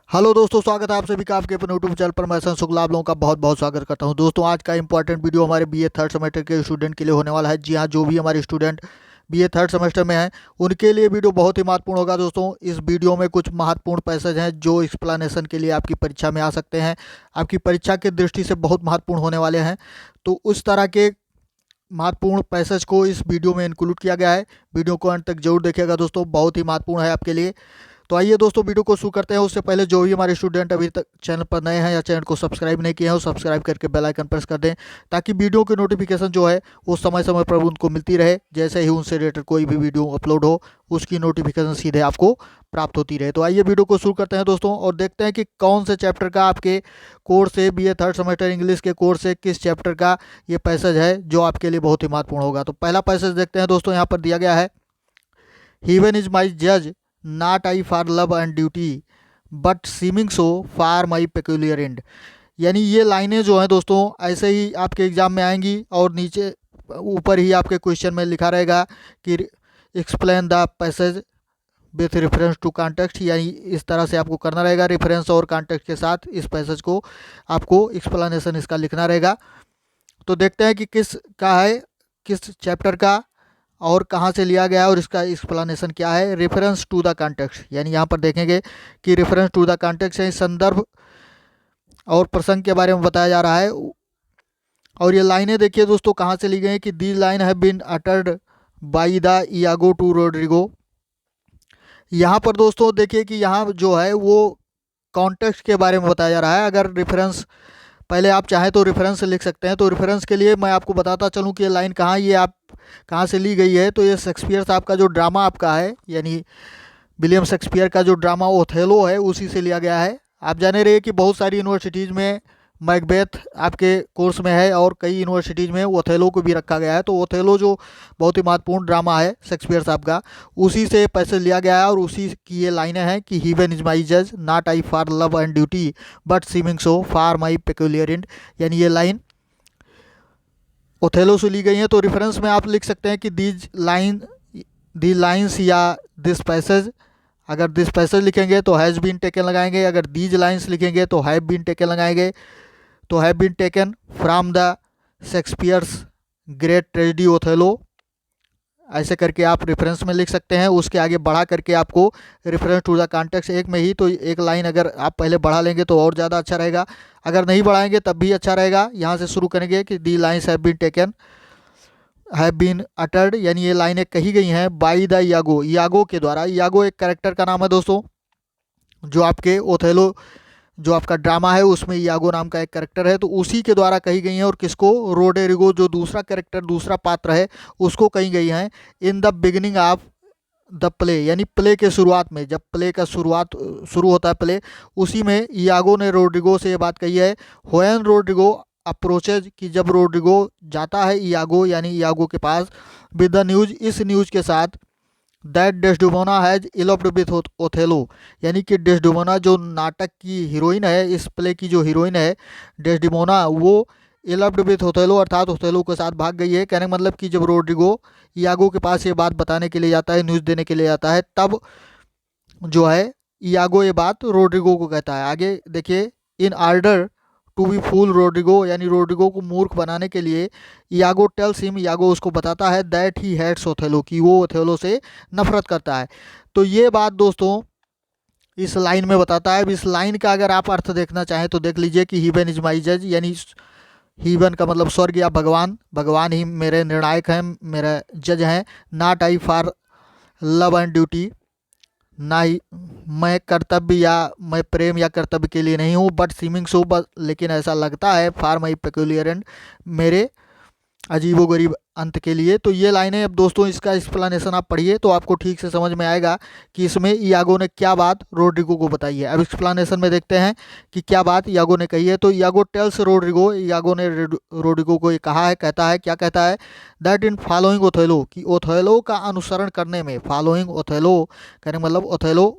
Hello दोस्तों, स्वागत है आप सभी का आपके अपने यूट्यूब चैनल पर। मैं शुक्ला आप लोगों का बहुत बहुत स्वागत करता हूं। दोस्तों, आज का इंपॉर्टेंट वीडियो हमारे बीए थर्ड सेमेस्टर के स्टूडेंट के लिए होने वाला है। जी हां, जो भी हमारे स्टूडेंट बीए थर्ड सेमेस्टर में हैं उनके लिए वीडियो बहुत ही महत्वपूर्ण होगा। दोस्तों, इस वीडियो में कुछ महत्वपूर्ण पैसेज हैं जो एक्सप्लेनेशन के लिए आपकी परीक्षा में आ सकते हैं, आपकी परीक्षा की दृष्टि से बहुत महत्वपूर्ण होने वाले हैं। तो उस तरह के महत्वपूर्ण पैसेज को इस वीडियो में इंक्लूड किया गया है। वीडियो को अंत तक जरूर देखिएगा दोस्तों, बहुत ही महत्वपूर्ण है आपके लिए। तो आइए दोस्तों, वीडियो को शुरू करते हैं। उससे पहले जो भी हमारे स्टूडेंट अभी तक चैनल पर नए हैं या चैनल को सब्सक्राइब नहीं किए हैं, वो सब्सक्राइब करके बेल आइकन प्रेस कर दें, ताकि वीडियो की नोटिफिकेशन जो है वो समय समय पर उनको मिलती रहे। जैसे ही उनसे रिलेटेड कोई भी वीडियो अपलोड हो, उसकी नोटिफिकेशन सीधे आपको प्राप्त होती रहे। तो आइए वीडियो को शुरू करते हैं दोस्तों, और देखते हैं कि कौन से चैप्टर का आपके कोर्स से, बीए थर्ड सेमेस्टर इंग्लिश के कोर्स से किस चैप्टर का ये पैसेज है जो आपके लिए बहुत ही महत्वपूर्ण होगा। तो पहला पैसेज देखते हैं दोस्तों, यहाँ पर दिया गया है, Heaven is my judge, not I for love and duty, but seeming so far my peculiar end। यानी ये लाइनें जो हैं दोस्तों, ऐसे ही आपके एग्जाम में आएंगी और नीचे ऊपर ही आपके क्वेश्चन में लिखा रहेगा कि explain the passage with reference to context. यानी इस तरह से आपको करना रहेगा, रेफरेंस और कॉन्टेक्स्ट के साथ इस पैसेज को आपको एक्सप्लेनेशन इसका लिखना रहेगा। तो देखते हैं कि किस का है, किस चैप्टर का और कहाँ से लिया गया है और इसका एक्सप्लेनेशन क्या है। रेफरेंस टू द कॉन्टेक्स्ट, यानी यहाँ पर देखेंगे कि रेफरेंस टू द कॉन्टेक्स्ट है, संदर्भ और प्रसंग के बारे में बताया जा रहा है। और ये लाइनें देखिए दोस्तों कहाँ से ली गई हैं कि the line have been uttered by the Iago to Roderigo. यहाँ पर दोस्तों देखिए कि यहाँ जो है वो कॉन्टेक्स्ट के बारे में बताया जा रहा है। अगर रेफरेंस पहले आप चाहें तो रेफरेंस लिख सकते हैं। तो रेफरेंस के लिए मैं आपको बताता चलूँ कि ये लाइन कहाँ, ये आप कहाँ से ली गई है। तो ये शेक्सपियर साहब का जो ड्रामा आपका है, यानी विलियम शेक्सपियर का जो ड्रामा ओथेलो है, उसी से लिया गया है। आप जाने रहे कि बहुत सारी यूनिवर्सिटीज़ में मैकबेथ आपके कोर्स में है और कई यूनिवर्सिटीज़ में ओथेलो को भी रखा गया है। तो ओथेलो जो बहुत ही महत्वपूर्ण ड्रामा है शेक्सपियर साहब का, उसी से पैसेज लिया गया है। और उसी की ये लाइनें हैं कि हीवन इज माई जज, not I for love and duty, but seeming so for my peculiar end. यानी ये लाइन ओथेलो से ली गई है। तो रेफरेंस में आप लिख सकते हैं कि दी लाइन्स या दिस पैसेज। अगर दिस पैसेज लिखेंगे तो हैज़ बीन टेकन लगाएंगे, अगर दीज लाइन्स लिखेंगे तो हैव बीन टेकन लगाएंगे। तो have been taken from the Shakespeare's great tragedy Othello, ऐसे करके आप रेफरेंस में लिख सकते हैं। उसके आगे बढ़ा करके आपको रेफरेंस टू द कॉन्टेक्स्ट एक में ही, तो एक लाइन अगर आप पहले बढ़ा लेंगे तो और ज़्यादा अच्छा रहेगा। अगर नहीं बढ़ाएंगे तब भी अच्छा रहेगा। यहाँ से शुरू करेंगे कि the lines have been taken, have been uttered, यानी ये लाइनें कही गई हैं बाई द यागो, यागो के द्वारा। यागो एक कैरेक्टर का नाम है दोस्तों, जो आपके ओथेलो जो आपका ड्रामा है उसमें यागो नाम का एक कैरेक्टर है। तो उसी के द्वारा कही गई हैं। और किसको? रोडेरिगो, जो दूसरा कैरेक्टर, दूसरा पात्र है, उसको कही गई हैं in the beginning of the play. यानी प्ले के शुरुआत में, जब प्ले का शुरू होता है प्ले, उसी में यागो ने रोड्रिगो से ये बात कही है। व्हेन रोड्रिगो अप्रोचेज, कि जब रोड्रिगो जाता है यागो यानी यागो के पास, विद द न्यूज, इस न्यूज के साथ, that Desdemona has eloped with Othello. यानी कि डेस्डेमोना जो नाटक की हीरोइन है, इस प्ले की जो हीरोइन है डेस्डेमोना, वो इलप्ड विथ ओथेलो अर्थात ओथेलो के साथ भाग गई है। कहने का मतलब कि जब रोड्रिगो यागो के पास ये बात बताने के लिए जाता है, न्यूज़ देने के लिए जाता है, तब जो है यागो ये बात रोड्रिगो को कहता है। आगे देखिए, in order to be fool Roderigo, यानी रोड्रिगो को मूर्ख बनाने के लिए यागो टेल्स हिम, यागो उसको बताता है दैट ही हेट्स ओथेलो, कि वो ओथेलो से नफरत करता है। तो ये बात दोस्तों इस लाइन में बताता है। अब इस लाइन का अगर आप अर्थ देखना चाहें तो देख लीजिए कि हीवन इज माई जज, यानी हीवन का मतलब स्वर्ग या भगवान, भगवान ही मेरे निर्णायक हैं, मेरे जज हैं। Not I for love and duty, ना ही मैं कर्तव्य या मैं प्रेम या कर्तव्य के लिए नहीं हूँ, बट सीमिंग सो, लेकिन ऐसा लगता है, फॉर माई पेक्यूलियर एंड, मेरे अजीबोगरीब अंत के लिए। तो ये लाइनें, अब दोस्तों इसका एक्सप्लेनेशन आप पढ़िए तो आपको ठीक से समझ में आएगा कि इसमें यागो ने क्या बात रोड्रिगो को बताई है। अब एक्सप्लेनेशन में देखते हैं कि क्या बात यागो ने कही है। तो यागो टेल्स रोड्रिगो, यागो ने रोड्रिगो को ये कहा है, कहता है, क्या कहता है, दैट इन फॉलोइंग ओथेलो, कि ओथेलो का अनुसरण करने में, फॉलोइंग ओथेलो कहने मतलब ओथेलो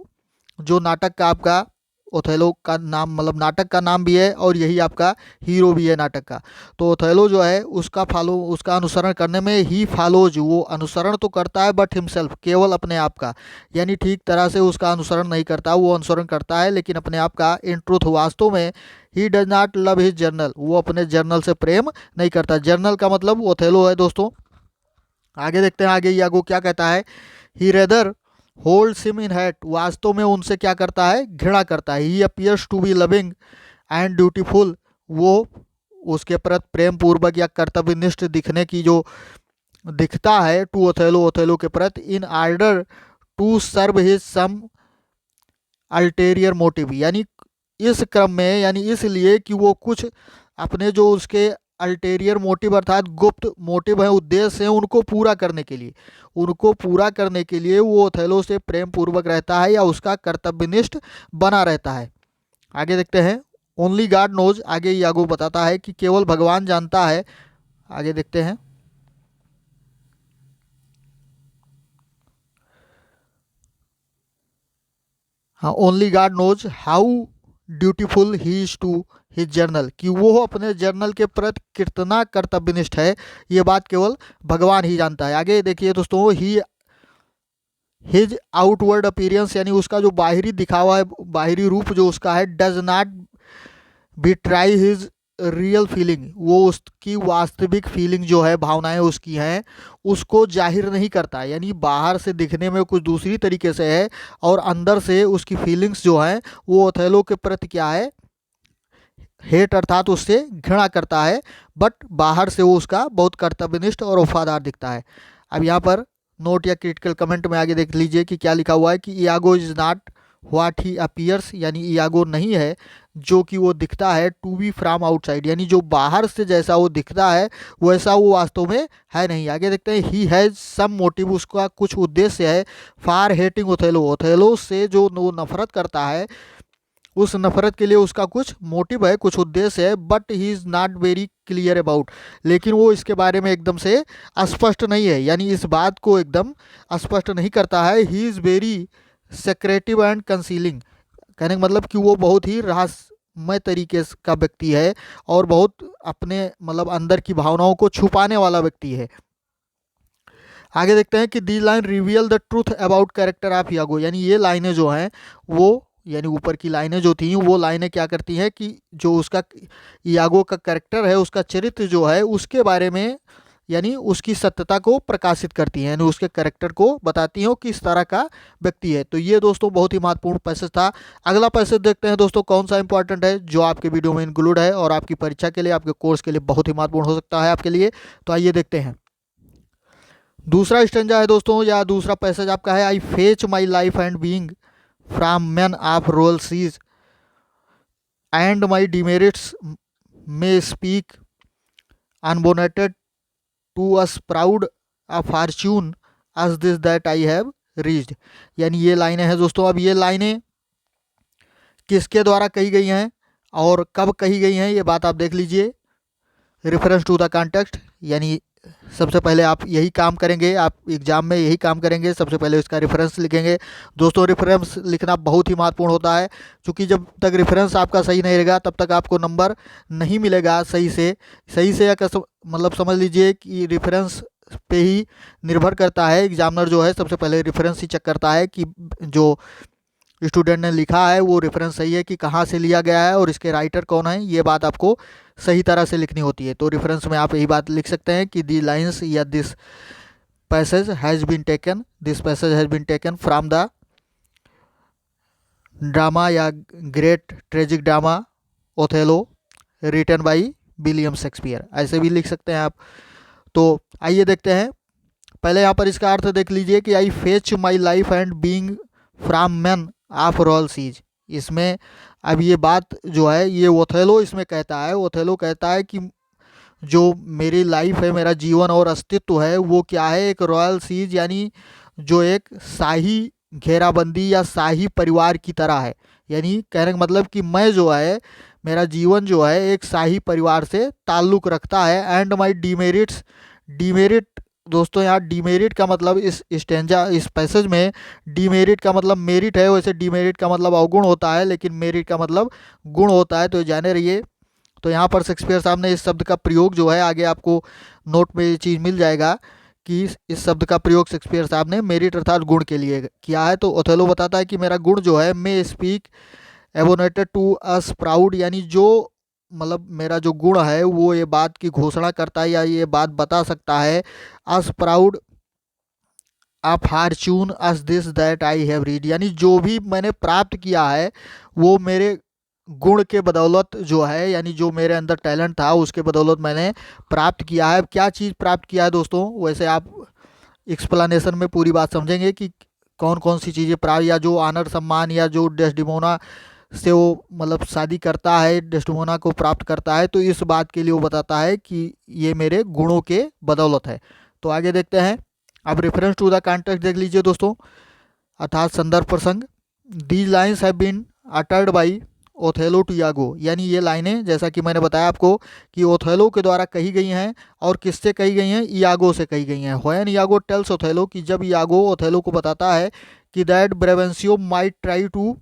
जो नाटक का आपका ओथेलो का नाम मतलब नाटक का नाम भी है और यही आपका हीरो भी है नाटक का। तो ओथेलो जो है उसका अनुसरण करने में ही फॉलोज, वो अनुसरण तो करता है बट हिमसेल्फ, केवल अपने आप का, यानी ठीक तरह से उसका अनुसरण नहीं करता, वो अनुसरण करता है लेकिन अपने आप का। इन ट्रूथ, वास्तव में he does not love his journal, वो अपने जर्नल से प्रेम नहीं करता। जर्नल का मतलब ओथेलो है दोस्तों। आगे देखते हैं, आगे यागो क्या कहता है। He rather holds him in hate, वास्तव में उनसे क्या करता है, घृणा करता है। He appears to be loving and dutiful, वो उसके प्रति प्रेम पूर्वक या कर्तव्यनिष्ठ दिखने की जो दिखता है टू ओथेलो, ओथेलो के प्रति, in order to serve his some ulterior motive, यानी इस क्रम में, यानी इसलिए कि वो कुछ अपने जो उसके अल्टेरियर मोटिव अर्थात गुप्त मोटिव है, उद्देश्य हैं, उनको पूरा करने के लिए, उनको पूरा करने के लिए वो ओथेलो से प्रेम पूर्वक रहता है या उसका कर्तव्यनिष्ठ बना रहता है। आगे देखते हैं, ओनली गॉड नोज, आगे यागो बताता है कि केवल भगवान जानता है। आगे देखते हैं, हाँ, only God knows how dutiful he is to his general, कि वो अपने जर्नल के प्रति कितना कर्तव्यनिष्ठ है, ये बात केवल भगवान ही जानता है। आगे देखिए दोस्तों, ही हिज आउटवर्ड अपीयरेंस, यानी उसका जो बाहरी दिखावा है, बाहरी रूप जो उसका है, does not betray his real feeling, वो उसकी वास्तविक फीलिंग जो है, भावनाएं उसकी हैं, उसको जाहिर नहीं करता, यानी बाहर से दिखने में कुछ दूसरी तरीके से है और अंदर से उसकी फीलिंग्स जो है वो ओथेलो के प्रति क्या है, हेट अर्थात उससे घृणा करता है, बट बाहर से वो उसका बहुत कर्तव्यनिष्ठ और वफादार दिखता है। अब यहाँ पर नोट या क्रिटिकल कमेंट में आगे देख लीजिए कि क्या लिखा हुआ है कि Iago is not what he appears, यानी इयागो नहीं है जो कि वो दिखता है, टू बी फ्रॉम आउटसाइड, यानी जो बाहर से जैसा वो दिखता है वैसा वो वास्तव में है नहीं। आगे देखते हैं, ही हैज़ सम मोटिव, उसका कुछ उद्देश्य है, फॉर हेटिंग ओथेलो, ओथेलो से जो वो नफरत करता है, उस नफरत के लिए उसका कुछ मोटिव है, कुछ उद्देश्य है, but he is not very clear about, लेकिन वो इसके बारे में एकदम से स्पष्ट नहीं है, यानी इस बात को एकदम स्पष्ट नहीं करता है। He is very secretive and concealing, कहने का मतलब कि वो बहुत ही रहस्यमय तरीके का व्यक्ति है और बहुत अपने मतलब अंदर की भावनाओं को छुपाने वाला व्यक्ति है। आगे देखते हैं कि the line reveal the truth about character of Iago, यानी ये लाइनें जो हैं वो, यानी ऊपर की लाइनें जो थी वो लाइनें क्या करती हैं कि जो उसका यागो का कैरेक्टर है, उसका चरित्र जो है उसके बारे में, यानी उसकी सत्यता को प्रकाशित करती हैं, यानी उसके कैरेक्टर को बताती हैं कि इस तरह का व्यक्ति है। तो ये दोस्तों बहुत ही महत्वपूर्ण पैसेज था। अगला पैसेज देखते हैं दोस्तों कौन सा इंपॉर्टेंट है, जो आपके वीडियो में इंक्लूड है और आपकी परीक्षा के लिए, आपके कोर्स के लिए बहुत ही महत्वपूर्ण हो सकता है आपके लिए। तो आइए देखते हैं। दूसरा स्टेंजा है दोस्तों, या दूसरा पैसेज आपका है, I fetch my life and being from man of royal siege and my demerits may speak unbonneted to as proud a fortune as this that I have reached, यानी ये लाइनें हैं दोस्तों। अब ये लाइनें किसके द्वारा कही गई हैं और कब कही गई हैं, ये बात आप देख लीजिए। रेफरेंस टू द कॉन्टेक्स्ट, यानी सबसे पहले आप यही काम करेंगे, आप एग्जाम में यही काम करेंगे, सबसे पहले इसका रेफरेंस लिखेंगे। दोस्तों रेफरेंस लिखना बहुत ही महत्वपूर्ण होता है, क्योंकि जब तक रेफरेंस आपका सही नहीं रहेगा तब तक आपको नंबर नहीं मिलेगा सही से या मतलब समझ लीजिए कि रेफरेंस पे ही निर्भर करता है। एग्जामिनर जो है सबसे पहले रेफरेंस ही चेक करता है कि जो स्टूडेंट ने लिखा है वो रेफरेंस सही है कि कहाँ से लिया गया है और इसके राइटर कौन है, ये बात आपको सही तरह से लिखनी होती है। तो रेफरेंस में आप यही बात लिख सकते हैं कि दी लाइंस या this passage has been taken from the drama या great tragic drama Othello written by William Shakespeare, ऐसे भी लिख सकते हैं आप। तो आइए देखते हैं, पहले यहाँ पर इसका अर्थ देख लीजिए कि I fetch my life and being from man of royal siege. इसमें अब ये बात जो है ये ओथेलो इसमें कहता है, ओथेलो कहता है कि जो मेरी लाइफ है, मेरा जीवन और अस्तित्व है वो क्या है, एक रॉयल सीज, यानी जो एक शाही घेराबंदी या शाही परिवार की तरह है। यानी कहने का मतलब कि मैं जो है, मेरा जीवन जो है एक शाही परिवार से ताल्लुक़ रखता है। एंड माई डिमेरिट्स, डिमेरिट दोस्तों यहाँ डीमेरिट का मतलब इस स्टेंजा इस पैसेज में डीमेरिट का मतलब मेरिट है, वैसे डीमेरिट का मतलब अवगुण होता है, लेकिन मेरिट का मतलब गुण होता है, तो जाने रहिए। तो यहाँ पर शेक्सपियर साहब ने इस शब्द का प्रयोग जो है, आगे आपको नोट में ये चीज़ मिल जाएगा कि इस शब्द का प्रयोग शेक्सपियर साहब ने मेरिट अर्थात गुण के लिए किया है। तो ओथेलो बताता है कि मेरा गुण जो है, may speak unbonneted to as proud, यानी जो मतलब मेरा जो गुण है वो ये बात की घोषणा करता है या ये बात बता सकता है, as proud a fortune as this that I have read, यानी जो भी मैंने प्राप्त किया है वो मेरे गुण के बदौलत जो है, यानी जो मेरे अंदर टैलेंट था उसके बदौलत मैंने प्राप्त किया है। क्या चीज़ प्राप्त किया है दोस्तों, वैसे आप एक्सप्लेनेशन में पूरी बात समझेंगे कि कौन कौन सी चीज़ें प्राप्त, या जो आनर सम्मान, या जो डेस्डिमोना से वो मतलब शादी करता है, डेस्टिमोना को प्राप्त करता है, तो इस बात के लिए वो बताता है कि ये मेरे गुणों के बदौलत है। तो आगे देखते हैं। अब रेफरेंस टू द कॉन्टेक्स्ट देख लीजिए दोस्तों, अर्थात संदर्भ प्रसंग। These lines have been uttered by Othello to Iago, यानी ये लाइनें जैसा कि मैंने बताया आपको कि ओथेलो के द्वारा कही गई हैं, और किससे कही गई हैं, यागो से कही गई हैं। व्हेन यागो टेल्स ओथेलो, कि जब यागो ओथेलो को बताता है कि that Brabantio might try to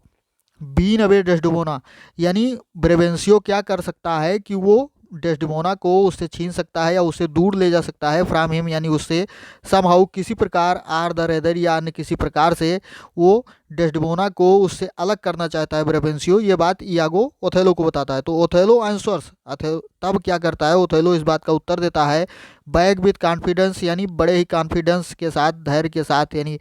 been away Desdemona, यानी ब्रेवेंसियो क्या कर सकता है कि वो डेस्डेमोना को उससे छीन सकता है या उससे दूर ले जा सकता है, फ्रॉम हिम, यानी उससे समहाउ किसी प्रकार, आर द रेदर या अन्य किसी प्रकार से वो डेस्डेमोना को उससे अलग करना चाहता है ब्रेवेंसियो। ये बात इयागो ओथेलो को बताता है। तो ओथेलो आंसर्स, तब क्या करता है ओथेलो, इस बात का उत्तर देता है बैक विथ कॉन्फिडेंस, यानी बड़े ही कॉन्फिडेंस के साथ, धैर्य के साथ, यानी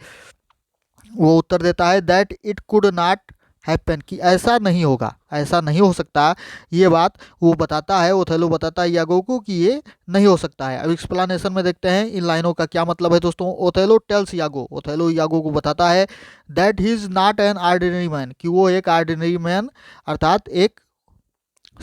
वो उत्तर देता है that it could not happen, कि ऐसा नहीं होगा, ऐसा नहीं हो सकता। ये बात वो बताता है, ओथेलो बताता है यागो को कि ये नहीं हो सकता है। अब एक्सप्लेनेशन में देखते हैं इन लाइनों का क्या मतलब है दोस्तों। ओथेलो टेल्स यागो, ओथेलो यागो को बताता है that he is not an ordinary man, कि वो एक ऑर्डिनरी मैन अर्थात एक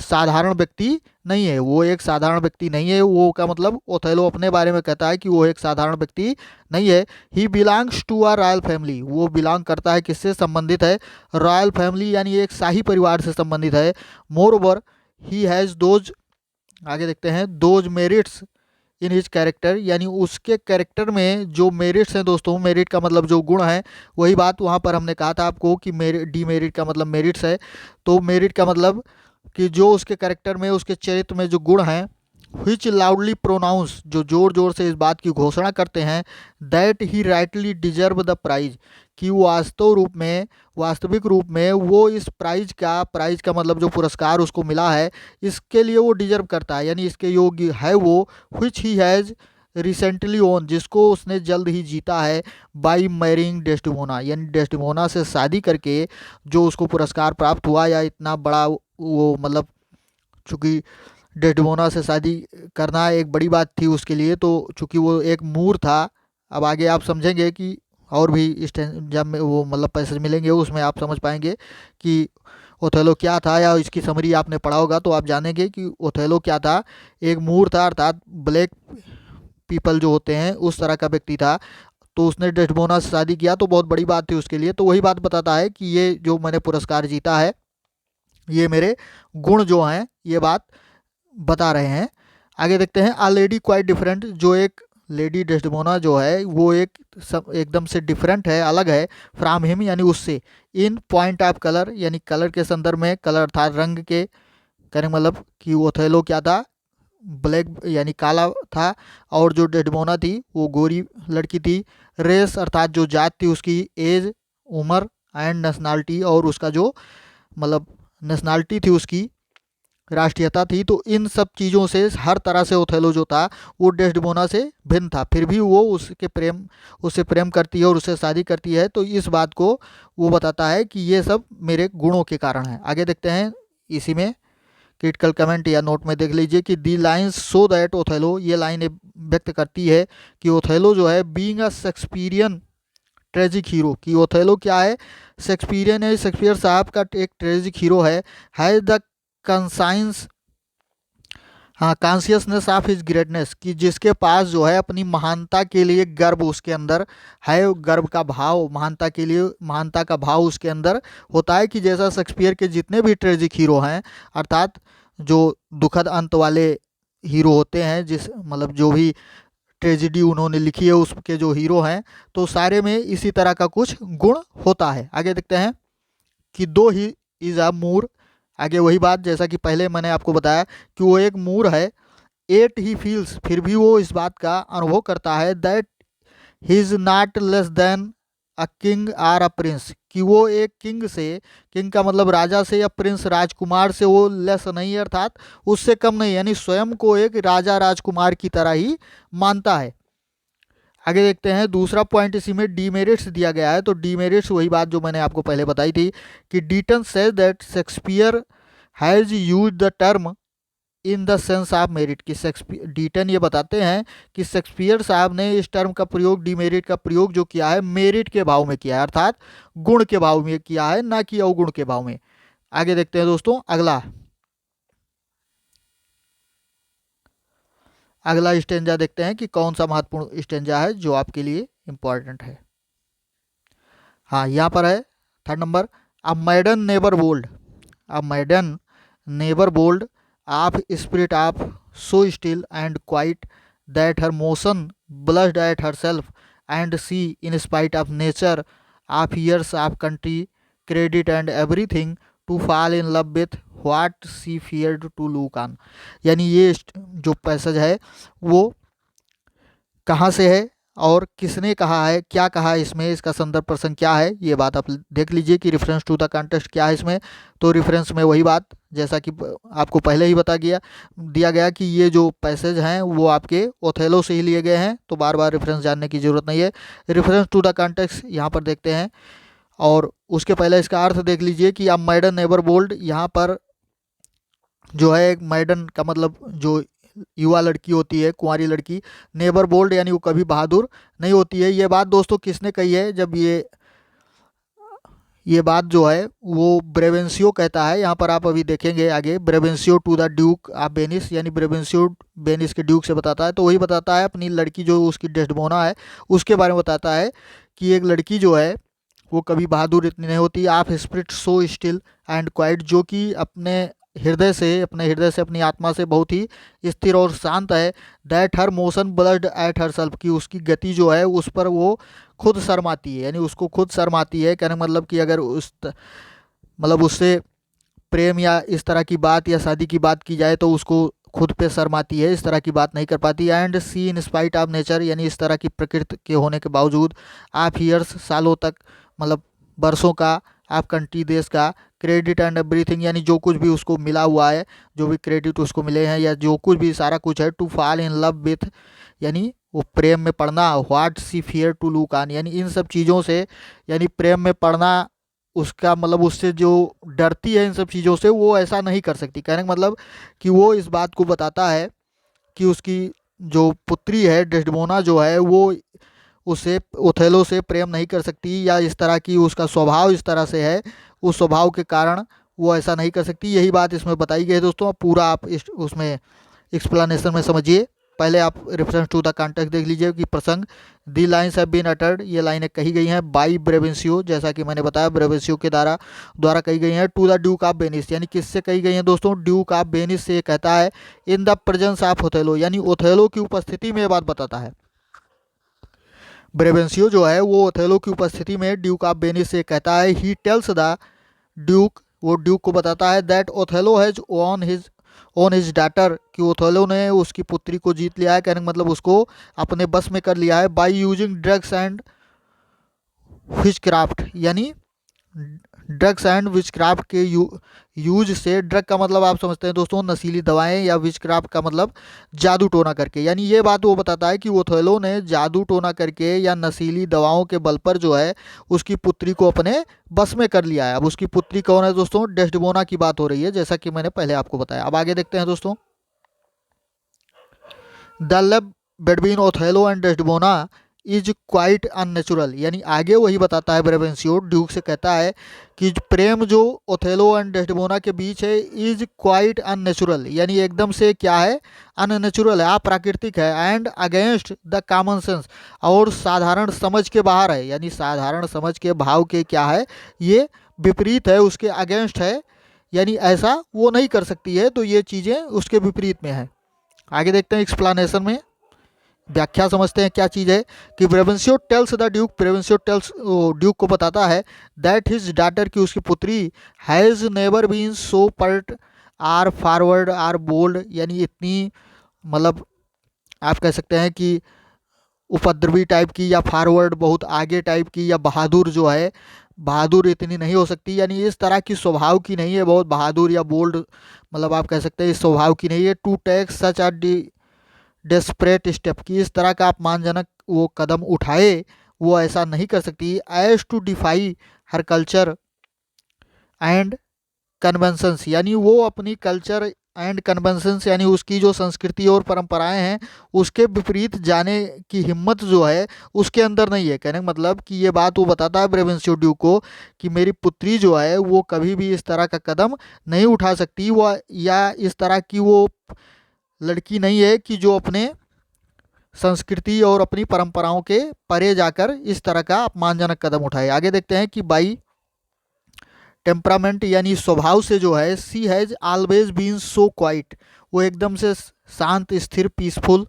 साधारण व्यक्ति नहीं है, वो एक साधारण व्यक्ति नहीं है। वो का मतलब ओथेलो अपने बारे में कहता है कि वो एक साधारण व्यक्ति नहीं है। He belongs to a royal family, वो बिलोंग करता है, किससे संबंधित है, रॉयल फैमिली, यानी एक शाही परिवार से संबंधित है। More over he has those, आगे देखते हैं, those merits in his character, यानी उसके कैरेक्टर में जो मेरिट्स हैं दोस्तों, मेरिट का मतलब जो गुण है, वही बात वहाँ पर हमने कहा था आपको कि डी मेरिट का मतलब मेरिट्स है। तो मेरिट का मतलब कि जो उसके कैरेक्टर में, उसके चरित्र में जो गुण हैं, विच लाउडली प्रोनाउंस, जो जोर जोर से इस बात की घोषणा करते हैं that he rightly deserve the prize, कि वास्तविक रूप में वो इस प्राइज का मतलब जो पुरस्कार उसको मिला है, इसके लिए वो डिजर्व करता है, यानी इसके योग्य है वो। विच ही हैज़ रिसेंटली ओन, जिसको उसने जल्द ही जीता है, बाई मैरिंग डेस्टिमोना, यानी डेस्टिमोना से शादी करके जो उसको पुरस्कार प्राप्त हुआ, या इतना बड़ा वो मतलब, चूँकि डेस्टिमोना से शादी करना एक बड़ी बात थी उसके लिए, तो चूँकि वो एक मूर था। अब आगे आप समझेंगे कि और भी इस जब में वो मतलब पैसेज मिलेंगे उसमें आप समझ पाएंगे कि ओथेलो क्या था, या इसकी समरी आपने पढ़ा होगा तो आप जानेंगे कि ओथेलो क्या था। एक मूर था, अर्थात ब्लैक पीपल जो होते हैं उस तरह का व्यक्ति था। तो उसने डेस्टिमोना से शादी किया तो बहुत बड़ी बात थी उसके लिए। तो वही बात बताता है कि ये जो मैंने पुरस्कार जीता है, ये मेरे गुण जो हैं, ये बात बता रहे हैं। आगे देखते हैं। आ लेडी क्वाइट डिफरेंट, जो एक लेडी डेस्टिमोना जो है वो एकदम से डिफरेंट है, अलग है, फ्रॉम हिम, यानी उससे, इन पॉइंट ऑफ कलर, यानी कलर के संदर्भ में, कलर अर्थात रंग के कहने मतलब कि ओथेलो क्या था, ब्लैक यानी काला था, और जो डेस्टिमोना थी वो गोरी लड़की थी। रेस अर्थात जो जात थी उसकी, एज उम्र, एंड नेशनैलिटी, और उसका जो मतलब नेशनैलिटी थी उसकी, राष्ट्रीयता थी। तो इन सब चीज़ों से हर तरह से ओथेलो जो था वो डेस्टिमोना से भिन्न था, फिर भी वो उससे प्रेम करती है और उससे शादी करती है। तो इस बात को वो बताता है कि ये सब मेरे गुणों के कारण है। आगे देखते हैं, इसी में क्रिटिकल कमेंट या नोट में देख लीजिए कि the lines so that Othello, ये लाइन व्यक्त करती है कि ओथेलो जो है being a Shakespearean tragic hero, कि ओथेलो क्या है, शेक्सपियरियन है, शेक्सपियर साहब का एक ट्रेजिक हीरो है द कंसाइंस, हाँ, कॉन्शियसनेस ऑफ हिज ग्रेटनेस, कि जिसके पास जो है अपनी महानता के लिए गर्व उसके अंदर है, गर्व का भाव, महानता के लिए महानता का भाव उसके अंदर होता है। कि जैसा शेक्सपियर के जितने भी ट्रेजिक हीरो हैं, अर्थात जो दुखद अंत वाले हीरो होते हैं, जिस मतलब जो भी ट्रेजिडी उन्होंने लिखी है उसके जो हीरो हैं, तो सारे में इसी तरह का कुछ गुण होता है। आगे देखते हैं कि दो ही इज अ मूर, आगे वही बात जैसा कि पहले मैंने आपको बताया कि वो एक मूर है, एट ही फील्स, फिर भी वो इस बात का अनुभव करता है that he is not less than a king or a prince, कि वो एक किंग से, किंग का मतलब राजा से या प्रिंस राजकुमार से वो लेस नहीं है, अर्थात उससे कम नहीं, यानी स्वयं को एक राजा राजकुमार की तरह ही मानता है। आगे देखते हैं दूसरा पॉइंट, इसी में डीमेरिट्स दिया गया है। तो डीमेरिट्स वही बात जो मैंने आपको पहले बताई थी कि Deighton says that Shakespeare has use the term in the sense of merit, कि शेक्सपियर, डीटन ये बताते हैं कि शेक्सपियर साहब ने इस टर्म का प्रयोग, डीमेरिट का प्रयोग जो किया है मेरिट के भाव में किया है, अर्थात गुण के भाव में किया है, ना कि अवगुण के भाव में। आगे देखते हैं दोस्तों अगला स्टेंजा देखते हैं कि कौन सा महत्वपूर्ण स्टेंजा है जो आपके लिए इंपॉर्टेंट है। हाँ, यहाँ पर है third number, a मैडन neighbour bold, a मैडन neighbour bold of spirit of so still and quite that her motion blushed at her self and she in spite of nature of years of country credit and everything to fall in love with what C feared to look on. यानी ये जो passage है वो कहाँ से है और किसने कहा है, क्या कहा है इसमें, इसका संदर्भ प्रसंग क्या है, ये बात आप देख लीजिए कि रेफरेंस टू द कॉन्टेक्स्ट क्या है इसमें। तो रेफरेंस में वही बात जैसा कि आपको पहले ही दिया गया कि ये जो पैसेज हैं वो आपके ओथेलो से ही लिए गए हैं, तो बार बार रेफरेंस जानने की ज़रूरत नहीं है। रेफरेंस टू द कॉन्टेक्स्ट यहाँ पर देखते हैं, और उसके पहले इसका अर्थ देख लीजिए कि अब मैडन नेवर बोल्ड, यहाँ पर जो है एक मैडन का मतलब जो युवा लड़की होती है, कुंवारी लड़की, नेबर बोल्ड यानी वो कभी बहादुर नहीं होती है। ये बात दोस्तों किसने कही है, जब ये बात जो है वो ब्रेवेंसियो कहता है। यहाँ पर आप अभी देखेंगे आगे, Brabantio to the Duke of Venice, यानी ब्रेवेंसियो वेनिस के ड्यूक से बताता है, तो वही बताता है अपनी लड़की जो उसकी डेस्डेमोना है उसके बारे में बताता है कि एक लड़की जो है वो कभी बहादुर इतनी नहीं होती, of spirit so still and quite, जो कि अपने हृदय से अपनी आत्मा से बहुत ही स्थिर और शांत है। That her motion blood at her self, की उसकी गति जो है उस पर वो खुद शर्माती है, यानी उसको खुद शर्माती है। कहने मतलब कि अगर मतलब उससे प्रेम या इस तरह की बात या शादी की बात की जाए तो उसको खुद पे शर्माती है, इस तरह की बात नहीं कर पाती। And she in spite of nature, यानी इस तरह की प्रकृति के होने के बावजूद, ऑफ ईयर्स, सालों तक, मतलब वर्षों का, आप कंट्री, देश का, क्रेडिट एंड एवरीथिंग, यानी जो कुछ भी उसको मिला हुआ है, जो भी क्रेडिट उसको मिले हैं या जो कुछ भी सारा कुछ है, to fall in love with, यानी वो प्रेम में पड़ना, what she fear to look on, यानी इन सब चीज़ों से, यानी प्रेम में पड़ना, उसका मतलब उससे जो डरती है इन सब चीज़ों से, वो ऐसा नहीं कर सकती। कहने का मतलब कि वो इस बात को बताता है कि उसकी जो पुत्री है डेस्डेमोना जो है वो उसे ओथेलो से प्रेम नहीं कर सकती, या इस तरह की उसका स्वभाव इस तरह से है, उस स्वभाव के कारण वो ऐसा नहीं कर सकती। यही बात इसमें बताई गई है दोस्तों। पूरा आप उसमें एक्सप्लेनेशन में समझिए। पहले आप रेफरेंस टू द कॉन्टेक्स्ट देख लीजिए कि प्रसंग, the lines have been uttered, ये लाइनें कही गई हैं बाई ब्रेवेंसियो, जैसा कि मैंने बताया ब्रेवेंसियो के द्वारा कही गई हैं, to the Duke of Venice, यानी किससे कही गई हैं दोस्तों, ड्यूक ऑफ वेनिस से कहता है, इन द प्रेजेंस ऑफ ओथेलो, यानी ओथेलो की उपस्थिति में ये बात बताता है। ब्रेवेंसियो जो है वो ओथेलो की उपस्थिति में ड्यूक ऑफ वेनिस से कहता है, ही टेल्स द ड्यूक, वो ड्यूक को बताता है, that Othello has on his daughter, कि ओथेलो ने उसकी पुत्री को जीत लिया है, कहने का मतलब उसको अपने बस में कर लिया है, by using drugs and witchcraft, यानी ड्रग्स एंड विचक्राफ्ट के यूज से, ड्रग का मतलब आप समझते हैं दोस्तों नशीली दवाएं, या विचक्राफ्ट का मतलब जादू टोना करके, यानी ये बात वो बताता है कि ओथेलो ने जादू टोना करके या नशीली दवाओं के बल पर जो है उसकी पुत्री को अपने बस में कर लिया है। अब उसकी पुत्री कौन है दोस्तों, डेस्डेमोना की बात हो रही है, जैसा कि मैंने पहले आपको बताया। अब आगे देखते हैं दोस्तों, the love between Othello and Desdemona is quite unnatural, यानी आगे वही बताता है ब्रेवेंसियो, ड्यूक से कहता है कि प्रेम जो ओथेलो एंड डेस्डेमोना के बीच है, इज क्वाइट अननेचुरल, यानी एकदम से क्या है, अननेचुरल है, अप्राकृतिक है, and against the common sense, और साधारण समझ के बाहर है, यानी साधारण समझ के भाव के क्या है, ये विपरीत है, उसके अगेंस्ट है, यानी ऐसा वो नहीं कर सकती है, तो ये चीज़ें उसके विपरीत में है। आगे देखते हैं एक्सप्लेनेशन में, व्याख्या समझते हैं क्या चीज़ है कि Brabantio tells the duke, Brabantio tells duke को बताता है दैट हिज डॉटर की उसकी पुत्री has never been so pert or forward or bold, यानी इतनी मतलब आप कह सकते हैं कि उपद्रवी टाइप की या फॉरवर्ड बहुत आगे टाइप की या बहादुर जो है, बहादुर इतनी नहीं हो सकती, यानी इस तरह की स्वभाव की नहीं है बहुत बहादुर या बोल्ड, मतलब आप कह सकते हैं इस स्वभाव की नहीं है। To take such a desperate step की इस तरह का अपमानजनक वो कदम उठाए, वो ऐसा नहीं कर सकती। As to defy her culture and conventions, यानी वो अपनी कल्चर एंड कन्वेंशंस यानी उसकी जो संस्कृति और परंपराएं हैं उसके विपरीत जाने की हिम्मत जो है उसके अंदर नहीं है। कहने का मतलब कि ये बात वो बताता है ब्रेवेंशियो ड्यूक को कि मेरी पुत्री जो है वो कभी भी इस तरह का कदम नहीं उठा सकती, वो या इस तरह की वो लड़की नहीं है कि जो अपने संस्कृति और अपनी परंपराओं के परे जाकर इस तरह का अपमानजनक कदम उठाए। आगे देखते हैं कि बाई टेम्परामेंट यानी स्वभाव से जो है she has always been so quiet, वो एकदम से शांत स्थिर पीसफुल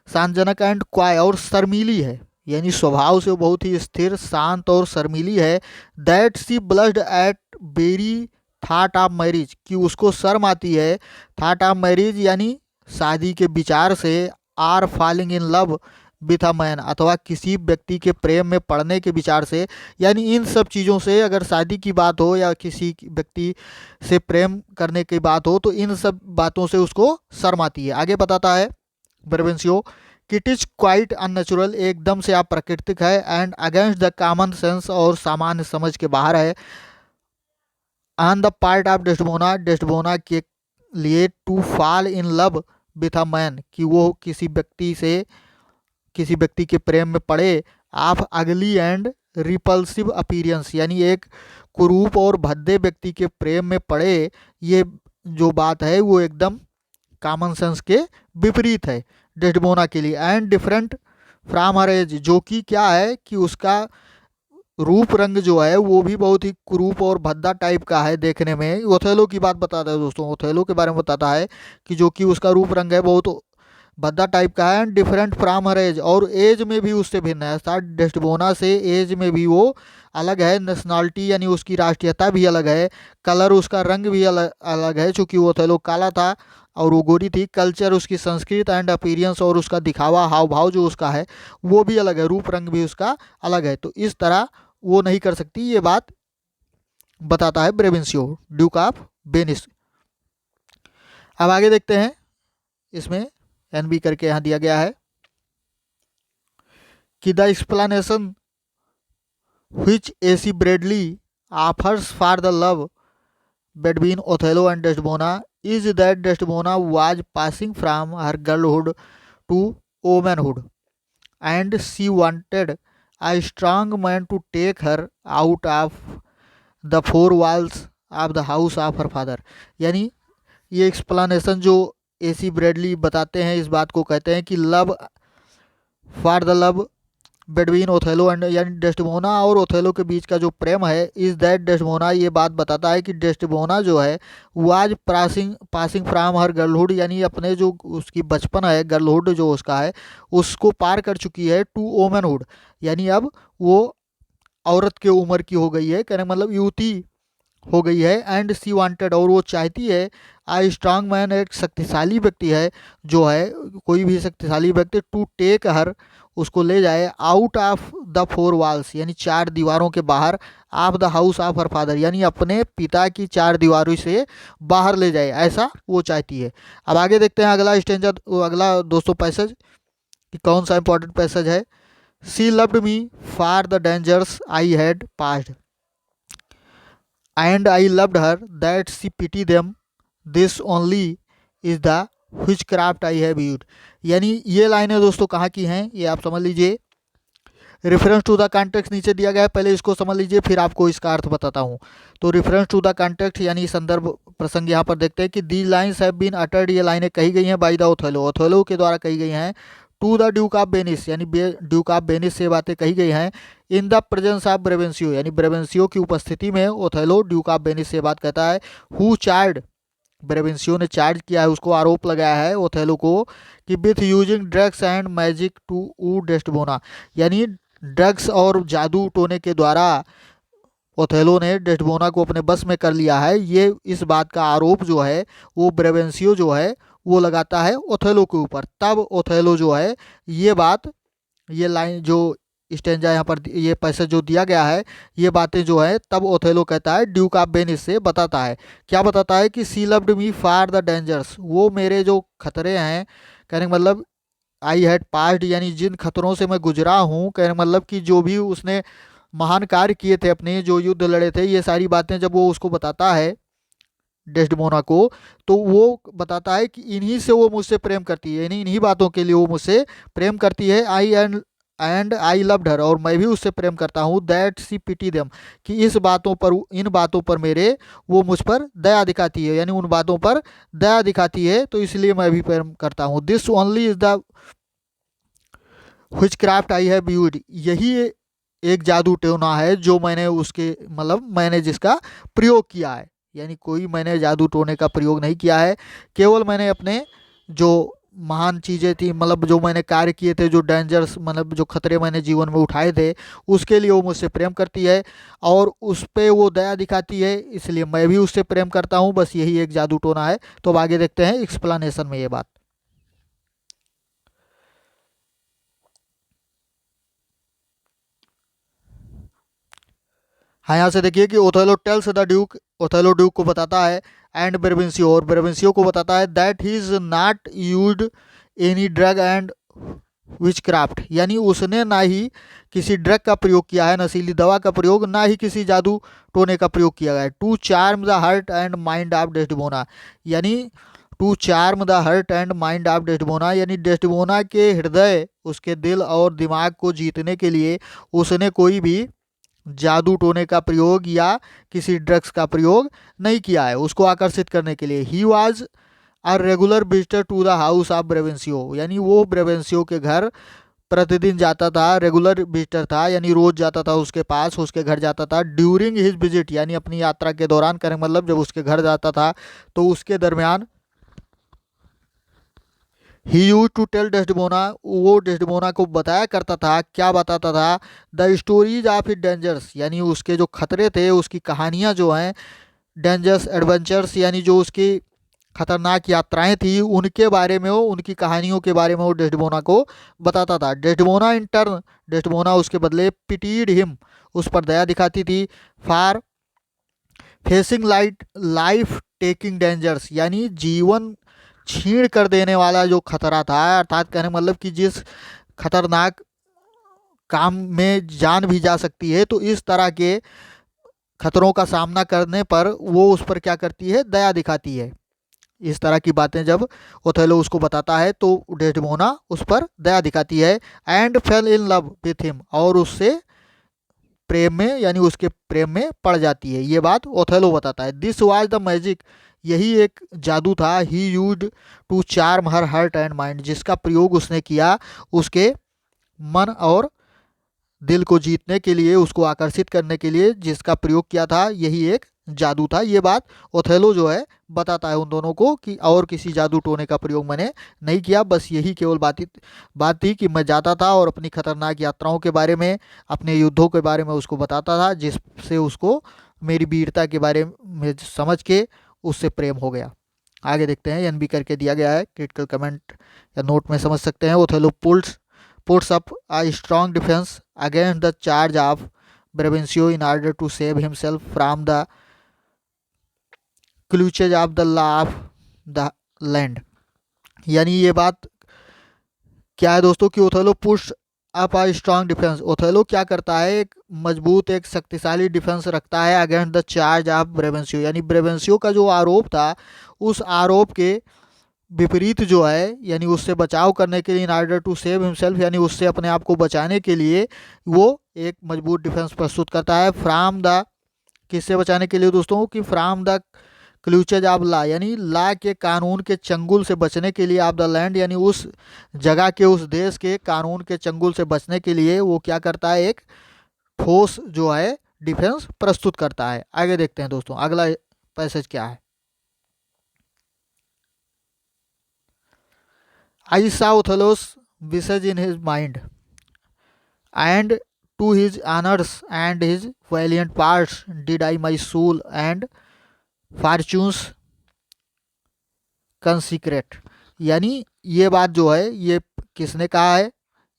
शांतजनक एंड क्वाय और शर्मीली है, यानी स्वभाव से वो बहुत ही स्थिर शांत और शर्मीली है। That she blushed at very thought of marriage, कि उसको शर्म आती है थाट ऑफ मैरिज यानी शादी के विचार से, are falling in love with a man अथवा किसी व्यक्ति के प्रेम में पड़ने के विचार से, यानी इन सब चीज़ों से अगर शादी की बात हो या किसी व्यक्ति से प्रेम करने की बात हो तो इन सब बातों से उसको शर्म आती है। आगे बताता है ब्रेवेंशियो कि इट इज क्वाइट अननेचुरल, एकदम से अप्राकृतिक है, and against the common sense और सामान्य समझ के बाहर है। On the part of Desdemona, Desdemona के लिए to fall in love with a man, कि वो किसी व्यक्ति से किसी व्यक्ति के प्रेम में पड़े। आप अगली एंड रिपल्सिव अपीरियंस, यानी एक कुरूप और भद्दे व्यक्ति के प्रेम में पड़े, ये जो बात है वो एकदम कॉमन सेंस के विपरीत है डेस्डेमोना के लिए। And different from her age, जो कि क्या है कि उसका रूप रंग जो है वो भी बहुत ही कुरूप और भद्दा टाइप का है देखने में। ओथेलो की बात बताता है दोस्तों, ओथेलो के बारे में बताता है कि जो कि उसका रूप रंग है बहुत भद्दा टाइप का है। And different from her age, और एज में भी उससे भिन्न है, साथ डेस्डेमोना से एज में भी वो अलग है। नेशनलिटी यानी उसकी राष्ट्रीयता भी अलग है। कलर उसका रंग भी अलग है, चूँकि वो ओथेलो काला था और वो गोरी थी। कल्चर उसकी संस्कृत एंड अपीरियंस और उसका दिखावा हाव भाव जो उसका है वो भी अलग है, रूप रंग भी उसका अलग है, तो इस तरह वो नहीं कर सकती, ये बात बताता है ब्रेवेंशियो ड्यूक ऑफ वेनिस। अब आगे देखते हैं, इसमें एनबी करके यहाँ दिया गया है कि the explanation which AC Bradley offers for the love between Othello and Desdemona is that Desdemona was passing from her girlhood to womanhood, and she wanted a strong man to take her out of the four walls of the house of her father। यानी ये explanation जो AC Bradley बताते हैं इस बात को कहते हैं कि love for the love between Othello and यानी डेस्डेमोना और ओथेलो के बीच का जो प्रेम है इज दैट डेस्डेमोना, ये बात बताता है कि डेस्डेमोना जो है वाज पासिंग फ्रॉम हर गर्लहुड, यानी अपने जो उसकी बचपन है गर्लहुड जो उसका है उसको पार कर चुकी है टू वोमेनहुड, यानी अब वो औरत के उम्र की हो गई है, कहने मतलब युवती हो गई है। एंड सी वांटेड, और वो चाहती है आई स्ट्रांग मैन, एक शक्तिशाली व्यक्ति है जो है कोई भी शक्तिशाली व्यक्ति, टू टेक हर उसको ले जाए out of the four walls, यानी चार दीवारों के बाहर, of the house of her father, यानी अपने पिता की चार दीवारों से बाहर ले जाए, ऐसा वो चाहती है। अब आगे देखते हैं अगला स्टेंजा, अगला दोस्तों पैसेज कि कौन सा इंपॉर्टेंट पैसेज है। She loved me for the dangers I had passed and I loved her that she pitied them, this only is the witchcraft I have used। यानी ये लाइनें दोस्तों कहाँ की हैं ये आप समझ लीजिए। रेफरेंस टू द कॉन्टेक्स्ट नीचे दिया गया है, पहले इसको समझ लीजिए फिर आपको इसका अर्थ बताता हूँ। तो रेफरेंस टू द कॉन्टेक्स्ट यानी संदर्भ प्रसंग यहाँ पर देखते हैं कि the lines have been uttered, ये लाइनें कही गई हैं बाय द ओथेलो, ओथेलो के द्वारा कही गई हैं। To the Duke of Venice यानी ड्यूक ऑफ वेनिस से बातें कही गई हैं। In the presence of Brabantio यानी ब्रेवेंशियो की उपस्थिति में ओथेलो ड्यूक ऑफ वेनिस से बात कहता है। हु चार्ड ब्रेवेंसियो ने चार्ज किया है, उसको आरोप लगाया है ओथेलो को कि with using drugs and magic to woo Desdemona, यानी ड्रग्स और जादू टोने के द्वारा ओथेलो ने डेस्डेमोना को अपने बस में कर लिया है। ये इस बात का आरोप जो है वो ब्रेवेंसियो जो है वो लगाता है ओथेलो के ऊपर। तब ओथेलो जो है ये बात, ये लाइन जो स्टेंजा यहाँ पर ये पैसा जो दिया गया है, ये बातें जो है तब ओथेलो कहता है ड्यूक ऑफ वेनिस से बताता है। क्या बताता है कि she loved me for the dangers, वो मेरे जो खतरे हैं, कहने का मतलब आई हैड पास्ड, यानी जिन खतरों से मैं गुजरा हूँ, कहने का मतलब कि जो भी उसने महान कार्य किए थे अपने, जो युद्ध लड़े थे, ये सारी बातें जब वो उसको बताता है डेस्डेमोना को, तो वो बताता है कि इन्हीं से वो मुझसे प्रेम करती है, यानी इन्हीं बातों के लिए वो मुझसे प्रेम करती है। एंड आई लव्ड हर, और मैं भी उससे प्रेम करता हूँ। दैट सी पिटी देम, कि इस बातों पर, इन बातों पर मेरे वो मुझ पर दया दिखाती है, यानी उन बातों पर दया दिखाती है, तो इसलिए मैं भी प्रेम करता हूँ। This only is the which craft I have used, यही एक जादू टोना है जो मैंने उसके मतलब मैंने जिसका प्रयोग किया है, यानी कोई मैंने जादू टोने का प्रयोग नहीं किया है, केवल मैंने अपने जो महान चीज़ें थी, मतलब जो मैंने कार्य किए थे, जो डेंजर्स मतलब जो खतरे मैंने जीवन में उठाए थे, उसके लिए वो मुझसे प्रेम करती है और उस पे वो दया दिखाती है, इसलिए मैं भी उससे प्रेम करता हूँ। बस यही एक जादू टोना है। तो अब आगे देखते हैं एक्सप्लेनेशन में ये बात। हाँ, यहाँ से देखिए कि Othello tales the Duke, Othello Duke को बताता है, एंड ब्रेवेंसियो, और ब्रेवेंसियो को बताता है that he is not used any drug and which craft, यानी उसने ना ही किसी ड्रग का प्रयोग किया है, नशीली दवा का प्रयोग, ना ही किसी जादू टोने का प्रयोग किया गया है। To charm the heart and mind of Desdemona, यानी to charm the heart and mind of Desdemona, यानी डेस्डेमोना के हृदय, उसके दिल और दिमाग को जीतने के लिए उसने कोई भी जादू टोने का प्रयोग या किसी ड्रग्स का प्रयोग नहीं किया है उसको आकर्षित करने के लिए। He was a regular visitor to the house of Brabantio, यानी वो ब्रेवेंसियो के घर प्रतिदिन जाता था, रेगुलर विजिटर था, यानी रोज जाता था उसके पास, उसके घर जाता था। ड्यूरिंग हिज विजिट, यानी अपनी यात्रा के दौरान, करें मतलब जब उसके घर जाता था तो उसके दरमियान ही यूज टू टेल डेस्डेमोना, वो डेस्डेमोना को बताया करता था, क्या बताता था, the stories of it dangers, यानी उसके जो खतरे थे, उसकी कहानियाँ जो हैं, डेंजर्स एडवेंचर्स, यानी जो उसकी खतरनाक यात्राएं थी, उनके बारे में वो, उनकी कहानियों के बारे में वो डेस्डेमोना को बताता था। डेस्डेमोना इन टर्न, डेस्डेमोना उसके बदले पिटीड हिम, उस पर दया दिखाती थी, for facing life taking dangers, यानी जीवन छीण कर देने वाला जो खतरा था, अर्थात कहने मतलब कि जिस खतरनाक काम में जान भी जा सकती है, तो इस तरह के खतरों का सामना करने पर वो उस पर क्या करती है, दया दिखाती है। इस तरह की बातें जब ओथेलो उसको बताता है तो डेस्डेमोना उस पर दया दिखाती है। And fail in love with him, और उससे प्रेम में, यानी उसके प्रेम में पड़ जाती है। ये बात ओथेलो बताता है। दिस वाज द मैजिक, यही एक जादू था, he used to charm her heart and mind, जिसका प्रयोग उसने किया उसके मन और दिल को जीतने के लिए, उसको आकर्षित करने के लिए जिसका प्रयोग किया था, यही एक जादू था। ये बात ओथेलो जो है बताता है उन दोनों को कि और किसी जादू टोने का प्रयोग मैंने नहीं किया, बस यही केवल बात थी कि मैं जाता था और अपनी खतरनाक यात्राओं के बारे में, अपने युद्धों के बारे में उसको बताता था, जिससे उसको मेरी वीरता के बारे में समझ के उससे प्रेम हो गया। आगे देखते हैं, एनबी करके दिया गया है, क्रिटिकल कमेंट या नोट में समझ सकते हैं। Othello puts up a strong defense against the charge of Brabantio in order to save himself from the clutches of the law of the land, यानी ये बात क्या है दोस्तों कि ओथेलो पुश अप आ स्ट्रांग डिफेंस, ओथेलो क्या करता है, एक मजबूत, एक शक्तिशाली डिफेंस रखता है against the charge of Brabantio, यानी ब्रेवेंसियो का जो आरोप था, उस आरोप के विपरीत जो है, यानी उससे बचाव करने के लिए, in order to save himself, यानी उससे अपने आप को बचाने के लिए वो एक मजबूत डिफेंस प्रस्तुत करता है। फ्राम द, किससे बचाने के लिए दोस्तों, कि फ्राम द क्लूचेज ऑफ ला, यानी ला के कानून के चंगुल से बचने के लिए, ऑफ द लैंड, यानी उस जगह के, उस देश के कानून के चंगुल से बचने के लिए वो क्या करता है, एक ठोस जो है डिफेंस प्रस्तुत करता है। आगे देखते हैं दोस्तों अगला पैसेज क्या है। I saw Othello's visage in his mind and to his honours and his valiant parts did I my soul and fortunes consecrate. यानी ये बात जो है ये किसने कहा है,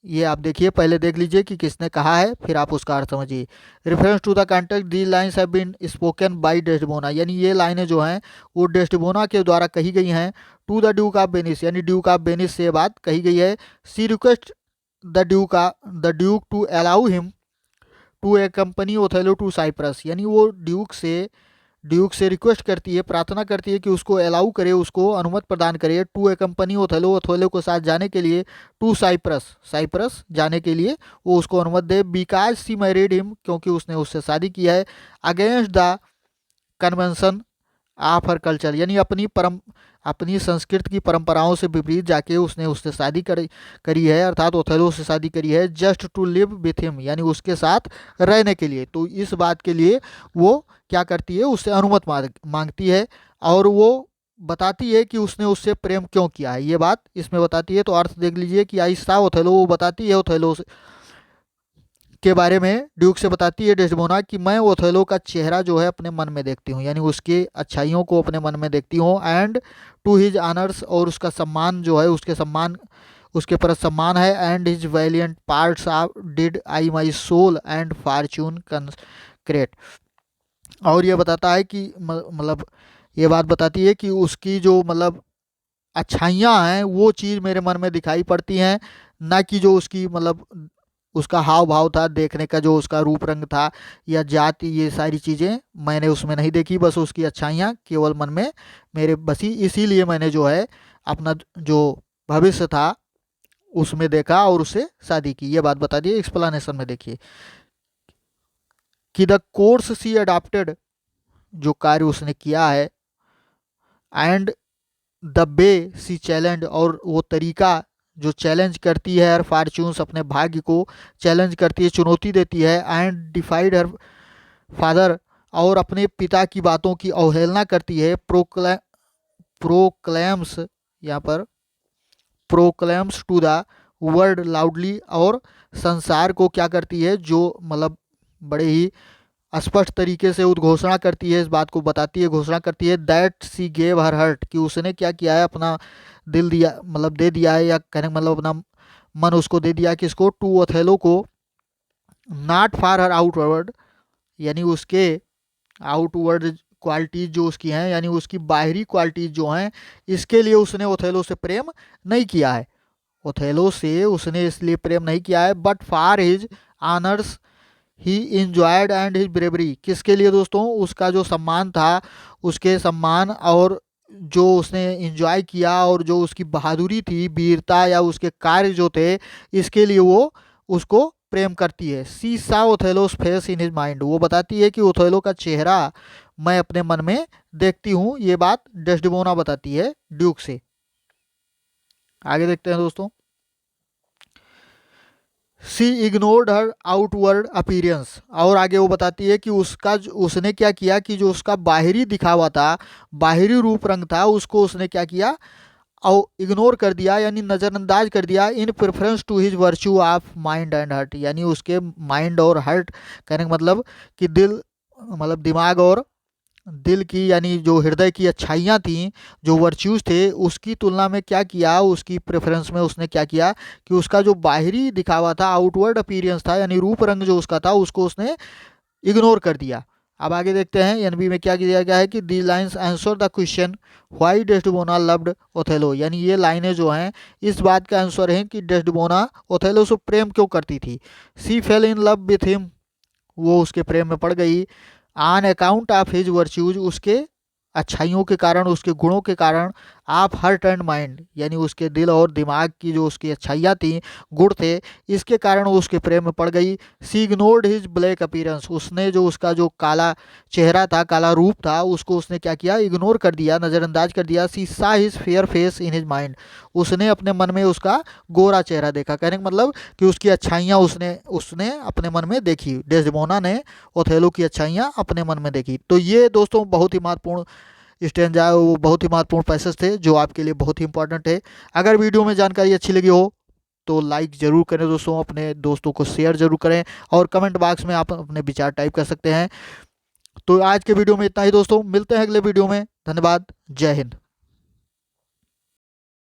ये आप देखिए, पहले देख लीजिए कि किसने कहा है, फिर आप उसका अर्थ समझिए। Reference to the context the lines have been spoken by Desdemona, यानी ये लाइनें जो हैं वो डेस्डेमोना के द्वारा कही गई हैं। To the Duke of Venice, यानी ड्यूक ऑफ वेनिस से बात कही गई है। She request the duke to allow him to accompany Othello to Cyprus, यानी वो ड्यूक से रिक्वेस्ट करती है, प्रार्थना करती है कि उसको अलाउ करे, उसको अनुमति प्रदान करे टू ए कंपनी ओथेलो के साथ जाने के लिए, टू साइप्रस जाने के लिए वो उसको अनुमति दे। बिकॉज सी मैरिड हिम, क्योंकि उसने उससे शादी किया है। Against the convention of her culture, यानी अपनी संस्कृति की परंपराओं से विपरीत जाके उसने उससे शादी करी है, अर्थात ओथेलो से शादी करी है। Just to live with him, यानी उसके साथ रहने के लिए। तो इस बात के लिए वो क्या करती है, उससे अनुमति मांगती है और वो बताती है कि उसने उससे प्रेम क्यों किया है, ये बात इसमें बताती है। तो अर्थ देख लीजिए कि आई सा ओथेलो, वो बताती है ओथेलो के बारे में, ड्यूक से बताती है डेस्डेमोना कि मैं ओथेलो का चेहरा जो है अपने मन में देखती हूँ, यानी उसकी अच्छाइयों को अपने मन में देखती हूँ। एंड टू हिज ऑनर्स, और उसका सम्मान जो है, उसके प्रति सम्मान है। And his valiant parts of did I my soul and fortune consecrate, और ये बताता है कि मतलब ये बात बताती है कि उसकी जो मतलब अच्छाइयाँ हैं वो चीज़ मेरे मन में दिखाई पड़ती हैं, ना कि जो उसकी मतलब उसका हाव भाव था, देखने का जो उसका रूप रंग था या जाति, ये सारी चीज़ें मैंने उसमें नहीं देखी, बस उसकी अच्छाइयाँ केवल मन में मेरे बसी। इसीलिए मैंने जो है अपना जो भविष्य था उसमें देखा और उससे शादी की, ये बात बता दी। एक्सप्लेनेशन में देखिए कि द कोर्स सी अडॉप्टेड, जो कार्य उसने किया है, and the way she challenge, और वो तरीका जो चैलेंज करती है हर फॉर्च्यून्स, अपने भाग्य को चैलेंज करती है, चुनौती देती है। एंड डिफाइड हर फादर, और अपने पिता की बातों की अवहेलना करती है। प्रोक्लेम्स, यहाँ पर proclaims to the world loudly, और संसार को क्या करती है, जो मतलब बड़े ही स्पष्ट तरीके से उद्घोषणा करती है, इस बात को बताती है, घोषणा करती है। That she gave her heart, कि उसने क्या किया है, अपना दिल दिया, मतलब दे दिया है, या कहने मतलब अपना मन उसको दे दिया किसको, टू ओथेलो को। नॉट फॉर हर आउटवर्ड, यानी उसके आउटवर्ड क्वालिटीज जो उसकी हैं, यानी उसकी बाहरी क्वालिटीज जो हैं, इसके लिए उसने ओथेलो से प्रेम नहीं किया है। ओथेलो से उसने इसलिए प्रेम नहीं किया है, but for his honours he enjoyed and his bravery, किसके लिए दोस्तों, उसका जो सम्मान था, उसके सम्मान और जो उसने इंजॉय किया और जो उसकी बहादुरी थी, वीरता या उसके कार्य जो थे, इसके लिए वो उसको प्रेम करती है। सी सा ओथेलोस फेस इन हिज माइंड, वो बताती है कि ओथेलो का चेहरा मैं अपने मन में देखती हूँ, ये बात डेस्डेमोना बताती है ड्यूक से। आगे देखते हैं दोस्तों। सी इग्नोर्ड हर आउटवर्ड अपीयरेंस, और आगे वो बताती है कि उसने क्या किया कि जो उसका बाहरी दिखावा था, बाहरी रूप रंग था, उसको उसने क्या किया, और इग्नोर कर दिया, यानी नज़रअंदाज कर दिया। In preference to his virtue of mind and heart, यानी उसके माइंड और हार्ट, कहने का मतलब कि दिल, मतलब दिमाग और दिल की, यानी जो हृदय की अच्छाइयाँ थीं, जो वर्च्यूज़ थे, उसकी तुलना में क्या किया, उसकी प्रेफरेंस में उसने क्या किया कि उसका जो बाहरी दिखावा था, आउटवर्ड अपीयरेंस था, यानी रूप रंग जो उसका था, उसको उसने इग्नोर कर दिया। अब आगे देखते हैं एनबी में क्या किया गया है कि the lines answer the question why Desdemona loved Othello, यानी ये लाइनें जो हैं इस बात का आंसर है कि डेस्डेमोना ओथेलो से प्रेम क्यों करती थी। She fell in love with him, वो उसके प्रेम में पड़ गई। On account of his virtues, उसके अच्छाइयों के कारण, उसके गुणों के कारण। आप हार्ट एंड माइंड, यानी उसके दिल और दिमाग की जो उसकी अच्छाइयाँ थी, गुण थे, इसके कारण वो उसके प्रेम में पड़ गई। सी इग्नोर्ड हिज ब्लैक अपीयरेंस, उसने जो उसका जो काला चेहरा था, काला रूप था, उसको उसने क्या किया, इग्नोर कर दिया, नज़रअंदाज कर दिया। She saw his fair face in his mind, उसने अपने मन में उसका गोरा चेहरा देखा, कहने का मतलब कि उसकी अच्छाइयाँ उसने उसने अपने मन में देखी, डेस्डेमोना ने ओथेलो की अच्छाइयाँ अपने मन में देखी। तो ये दोस्तों बहुत ही महत्वपूर्ण स्टेंजा है वो बहुत ही महत्वपूर्ण पैसेज थे जो आपके लिए बहुत ही इंपॉर्टेंट है। अगर वीडियो में जानकारी अच्छी लगी हो तो लाइक ज़रूर करें दोस्तों, अपने दोस्तों को शेयर ज़रूर करें और कमेंट बॉक्स में आप अपने विचार टाइप कर सकते हैं। तो आज के वीडियो में इतना ही दोस्तों, मिलते हैं अगले वीडियो में। धन्यवाद, जय हिंद।